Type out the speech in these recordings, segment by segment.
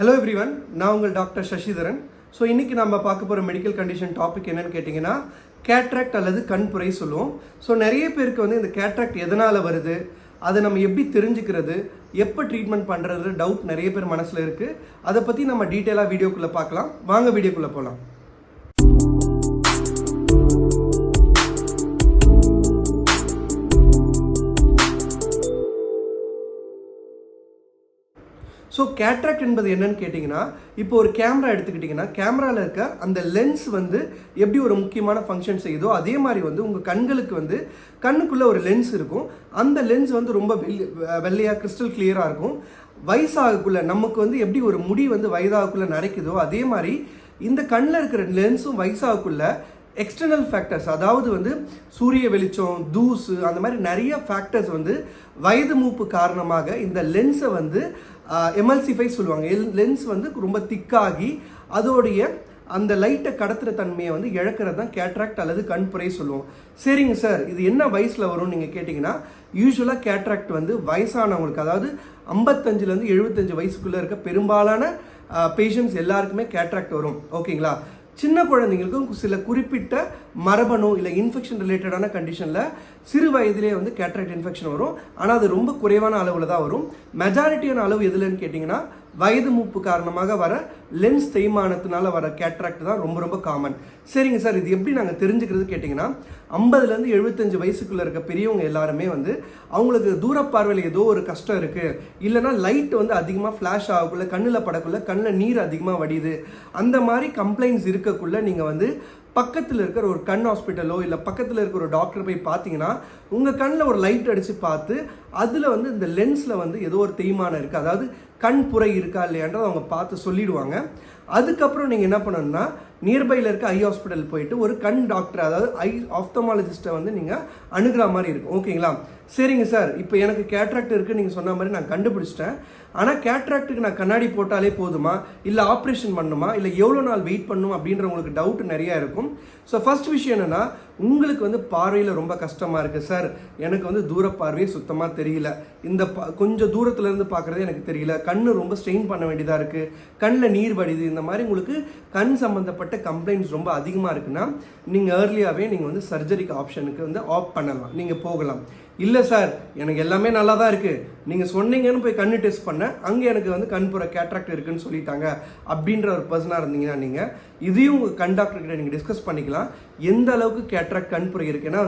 Hello everyone, நான் உங்கள் doctor Sasitharan. So இன்றைக்கி நம்ம பார்க்க போகிற மெடிக்கல் கண்டிஷன் டாபிக் என்னென்னு கேட்டிங்கன்னா கேட்ராக்ட் அல்லது கண்புரை சொல்லுவோம். ஸோ நிறைய பேருக்கு இந்த கேட்ராக்ட் எதனால் வருது, அதை நம்ம எப்படி தெரிஞ்சுக்கிறது, எப்போ ட்ரீட்மெண்ட் பண்ணுறது டவுட் நிறைய பேர் மனசில் இருக்குது. அதை பற்றி நம்ம டீட்டெயிலாக வீடியோக்குள்ளே பார்க்கலாம். வாங்க வீடியோக்குள்ளே போகலாம். ஸோ கேட்ராக்ட் என்பது என்னன்னு கேட்டிங்கன்னா, இப்போ ஒரு கேமரா எடுத்துக்கிட்டிங்கன்னா கேமராவில் இருக்க அந்த லென்ஸ் எப்படி ஒரு முக்கியமான ஃபங்க்ஷன் செய்யுதோ அதே மாதிரி உங்கள் கண்களுக்கு கண்ணுக்குள்ளே ஒரு லென்ஸ் இருக்கும். அந்த லென்ஸ் ரொம்ப வெள்ளையாக கிறிஸ்டல் கிளியராக இருக்கும். வயசாகக்குள்ளே நமக்கு எப்படி ஒரு முடி வயதாகக்குள்ளே நரைக்குதோ அதே மாதிரி இந்த கண்ணில் இருக்கிற லென்ஸும் வயசாகக்குள்ளே எக்ஸ்டர்னல் ஃபேக்டர்ஸ், அதாவது சூரிய வெளிச்சம், தூசு, அந்த மாதிரி நிறைய ஃபேக்டர்ஸ் வயது மூப்பு காரணமாக இந்த லென்ஸை எமல்சிஃபை சொல்லுவாங்க. லென்ஸ் ரொம்ப திக்காகி அதோடைய அந்த லைட்டை கடத்துகிற தன்மையை இழக்கிறது தான் கேட்ராக்ட் அல்லது கண்புரை சொல்லுவோம். சரிங்க சார், இது என்ன வயசில் வரும்னு நீங்கள் கேட்டிங்கன்னா, யூஸ்வலாக கேட்ராக்ட் வயசானவங்களுக்கு, அதாவது 55லேருந்து 75 வயசுக்குள்ளே இருக்க பெரும்பாலான பேஷண்ட்ஸ் எல்லாருக்குமே கேட்ராக்ட் வரும். ஓகேங்களா? சின்ன குழந்தைங்களுக்கும் சில குறிப்பிட்ட மரபணு இல்லை இன்ஃபெக்ஷன் ரிலேட்டடான கண்டிஷனில் சிறு வயதிலே கேட்ராக்ட் இன்ஃபெக்ஷன் வரும். ஆனால் அது ரொம்ப குறைவான அளவில் தான் வரும். மெஜாரிட்டியான அளவு எதுலன்னு கேட்டிங்கன்னா வயது மூப்பு காரணமாக வர லென்ஸ் தேய்மானத்தினால வர கேட்ராக்ட் தான் ரொம்ப ரொம்ப காமன். சரிங்க சார், இது எப்படி நாங்கள் தெரிஞ்சுக்கிறது கேட்டிங்கன்னா, 50லேருந்து 75 வயசுக்குள்ளே இருக்க பெரியவங்க எல்லாருமே அவங்களுக்கு தூரப்பார்வையில் ஏதோ ஒரு கஷ்டம் இருக்குது, இல்லைனா லைட் அதிகமாக ஃப்ளாஷ் ஆகக்குள்ள, கண்ணில் படக்குள்ள, கண்ணில் நீர் அதிகமாக வடியுது, அந்த மாதிரி கம்ப்ளைண்ட்ஸ் இருக்கக்குள்ள நீங்கள் பக்கத்தில் இருக்கிற ஒரு கண் ஹாஸ்பிட்டலோ இல்லை பக்கத்தில் இருக்கிற ஒரு டாக்டர் போய் பார்த்தீங்கன்னா உங்கள் கண்ணில் ஒரு லைட் அடித்து பார்த்து அதில் இந்த லென்ஸில் ஏதோ ஒரு தேய்மானம் இருக்குது, அதாவது கண் புரை இருக்கா இல்லையான்றதை அவங்க பார்த்து சொல்லிடுவாங்க. அதுக்கப்புறம் நீங்கள் என்ன பண்ணணும்னா நியர்பையில் இருக்க ஐ ஹாஸ்பிட்டல் போயிட்டு ஒரு கண் டாக்டர், அதாவது ஐ ஆப்தமாலஜிஸ்ட்டை நீங்கள் அணுகிற மாதிரி இருக்கும். ஓகேங்களா? சரிங்க சார், இப்போ எனக்கு கேட்ராக்ட் இருக்குன்னு நீங்கள் சொன்ன மாதிரி நான் கண்டுபிடிச்சிட்டேன். ஆனால் கேட்ராக்டுக்கு நான் கண்ணாடி போட்டாலே போதுமா, இல்லை ஆப்ரேஷன் பண்ணணுமா, இல்லை எவ்வளோ நாள் வெயிட் பண்ணணும் அப்படின்ற உங்களுக்கு டவுட் நிறையா இருக்கும். ஸோ ஃபர்ஸ்ட் விஷயம் என்னென்னா, உங்களுக்கு பார்வையில் ரொம்ப கஷ்டமாக இருக்குது சார், எனக்கு தூர பார்வையே சுத்தமாக தெரியல, இந்த கொஞ்சம் தூரத்துலேருந்து பார்க்குறதே எனக்கு தெரியல, கண் ரொம்ப ஸ்ட்ரெயின் பண்ண வேண்டியதாக இருக்குது, கண்ணில் நீர் வடிது, இந்த மாதிரி உங்களுக்கு கண் சம்மந்தப்பட்ட கம்ப்ளைண்ட்ஸ் ரொம்ப அதிகமாக இருக்குன்னா நீங்கள் ஏர்லியாகவே நீங்கள் சர்ஜரிக்கு ஆப்ஷனுக்கு ஆப் பண்ணலாம், நீங்கள் போகலாம். இல்லை சார், எனக்கு எல்லாமே நல்லா தான் இருக்குது, நீங்கள் சொன்னீங்கன்னு போய் கண்ணு டெஸ்ட் பண்ணேன், அங்கே எனக்கு கண்புற கேட்ராக்ட் இருக்குன்னு சொல்லிட்டாங்க அப்படின்ற ஒரு பர்சனாக இருந்தீங்கன்னா நீங்கள் இதையும் உங்கள் கண் டாக்டர்கிட்ட நீங்கள் டிஸ்கஸ் பண்ணிக்கலாம். எந்த அளவுக்கு கேட்ராக்ட் கண்புரை இருக்குன்னா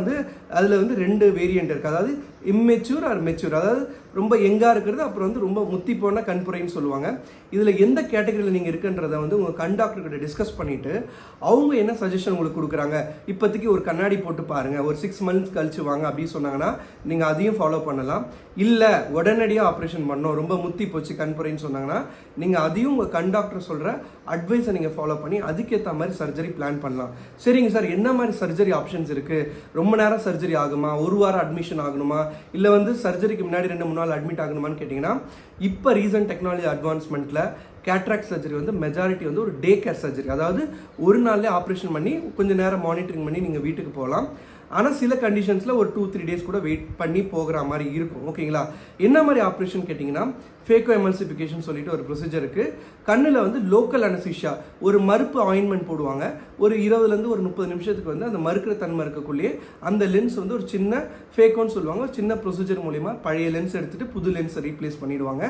அதில் 2 வேரியண்ட் இருக்குது, அதாவது இம்மெச்சூர் ஆர் மெச்சூர், அதாவது ரொம்ப எங்காக இருக்கிறது, அப்புறம் ரொம்ப முத்தி போன கண்புரைன்னு சொல்லுவாங்க. இதில் எந்த கேட்டகரியில் நீங்கள் இருக்குன்றதை உங்கள் கண் டாக்டர்கிட்ட டிஸ்கஸ் பண்ணிவிட்டு அவங்க என்ன சஜஷன் உங்களுக்கு கொடுக்குறாங்க, இப்போதைக்கு ஒரு கண்ணாடி போட்டு பாருங்கள், ஒரு 6 மந்த்ஸ் கழிச்சு வாங்க அப்படின்னு சொன்னாங்கன்னா நீங்கள் அதையும் ஃபாலோ பண்ணலாம். இல்லை உடனடியாக ஆப்ரேஷன் பண்ணோம், ரொம்ப முத்தி போச்சு கண்புரைன்னு சொன்னாங்கன்னா நீங்கள் அதையும் உங்கள் கண் டாக்டர் சொல்கிற அட்வைஸை நீங்கள் ஃபாலோ பண்ணி அதுக்கேற்ற மாதிரி சர்ஜரி பிளான் பண்ணலாம். சரிங்க சார், என்ன மாதிரி சர்ஜரி ஆப்ஷன்ஸ் இருக்குது, ரொம்ப நேரம் சர்ஜரி ஆகுமா, ஒரு வாரம் அட்மிஷன் ஆகணுமா, இல்லை சர்ஜரிக்கு முன்னாடி 2-3 நாள் அட்மிட் ஆகணுமான்னு கேட்டிங்கன்னா, இப்போ ரீசன்ட் டெக்னாலஜி அட்வான்ஸ்மெண்ட்டில் கேட்ராக்ட் சர்ஜரி மெஜாரிட்டி ஒரு டே கேர் சர்ஜரி, அதாவது ஒரு நாள்லேயே ஆப்ரேஷன் பண்ணி கொஞ்சம் நேரம் மானிட்டரிங் பண்ணி நீங்கள் வீட்டுக்கு போகலாம். ஆனால் சில கண்டிஷன்ஸில் ஒரு 2-3 டேஸ் கூட வெயிட் பண்ணி போகிற மாதிரி இருக்கும். ஓகேங்களா? என்ன மாதிரி ஆப்ரேஷன் கேட்டிங்கன்னா, ஃபேக்கோ எமல்சிஃபிகேஷன் சொல்லிட்டு ஒரு ப்ரொசீஜர் இருக்குது. கண்ணில் லோக்கல் அனசிஷியா, ஒரு மறுப்பு ஆயின்மெண்ட் போடுவாங்க. ஒரு 20லேருந்து ஒரு 30 நிமிஷத்துக்கு அந்த மறுக்கிற தன்மை இருக்கக்குள்ளேயே அந்த லென்ஸ் ஒரு சின்ன ஃபேக்கோன்னு சொல்லுவாங்க, ஒரு சின்ன ப்ரொசீஜர் மூலிமா பழைய லென்ஸ் எடுத்துகிட்டு புது லென்ஸை ரீப்ளேஸ் பண்ணிவிடுவாங்க.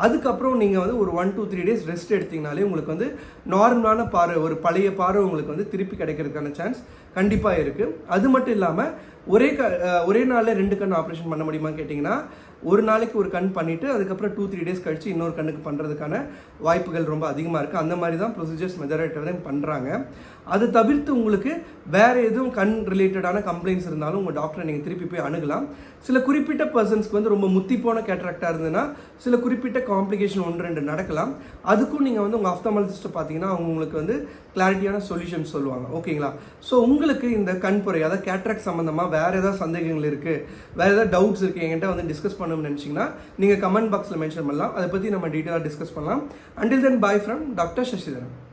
அதுக்கப்புறம் நீங்கள் ஒரு 1-2-3 டேஸ் ரெஸ்ட் எடுத்திங்கனாலே உங்களுக்கு நார்மலான பார்வை, ஒரு பழைய பார்வை உங்களுக்கு திருப்பி கிடைக்கிறதுக்கான சான்ஸ் கண்டிப்பாக இருக்குது. அது மட்டும் இல்லாமல் ஒரே நாளில் 2 கண் ஆப்ரேஷன் பண்ண முடியுமான்னு கேட்டிங்கன்னா, ஒரு நாளைக்கு ஒரு கண் பண்ணிவிட்டு அதுக்கப்புறம் 2-3 டேஸ் கழித்து இன்னொரு கண்ணுக்கு பண்ணுறதுக்கான வாய்ப்புகள் ரொம்ப அதிகமாக இருக்குது. அந்த மாதிரி தான் ப்ரொசீஜர்ஸ் மெஜாரிட்டி பண்ணுறாங்க. அது தவிர்த்து உங்களுக்கு வேறு எதுவும் கண் ரிலேட்டடான கம்ப்ளைண்ட்ஸ் இருந்தாலும் உங்கள் டாக்டரை நீங்கள் திருப்பி போய் அணுகலாம். சில குறிப்பிட்ட பர்சன்ஸ்க்கு ரொம்ப முத்தி போன கேட்ராக்டாக இருந்ததுன்னா சில குறிப்பிட்ட காம்ப்ளிகேஷன் 1-2 நடக்கலாம். அதுக்கும் நீங்கள் உங்கள் ஆப்தமாலஜிஸ்ட்டை பார்த்தீங்கன்னா அவங்க உங்களுக்கு கிளாரிட்டியான சொல்யூஷன் சொல்லுவாங்க. ஓகேங்களா? ஸோ உங்களுக்கு இந்த கண்புரை, அதாவது கேட்ராக்ட் சம்மந்தமாக வேறு ஏதாவது சந்தேகங்கள் இருக்குது, வேறு ஏதாவது டவுட்ஸ் இருக்குது, என்கிட்ட டிஸ்கஸ் பண்ணணும்னு நினச்சிங்கன்னா நீங்கள் கமெண்ட் பாக்ஸில் மென்ஷன் பண்ணலாம். அதை பற்றி நம்ம டீட்டெயிலாக டிஸ்கஸ் பண்ணலாம். Until then, bye from Dr. Shashidaran.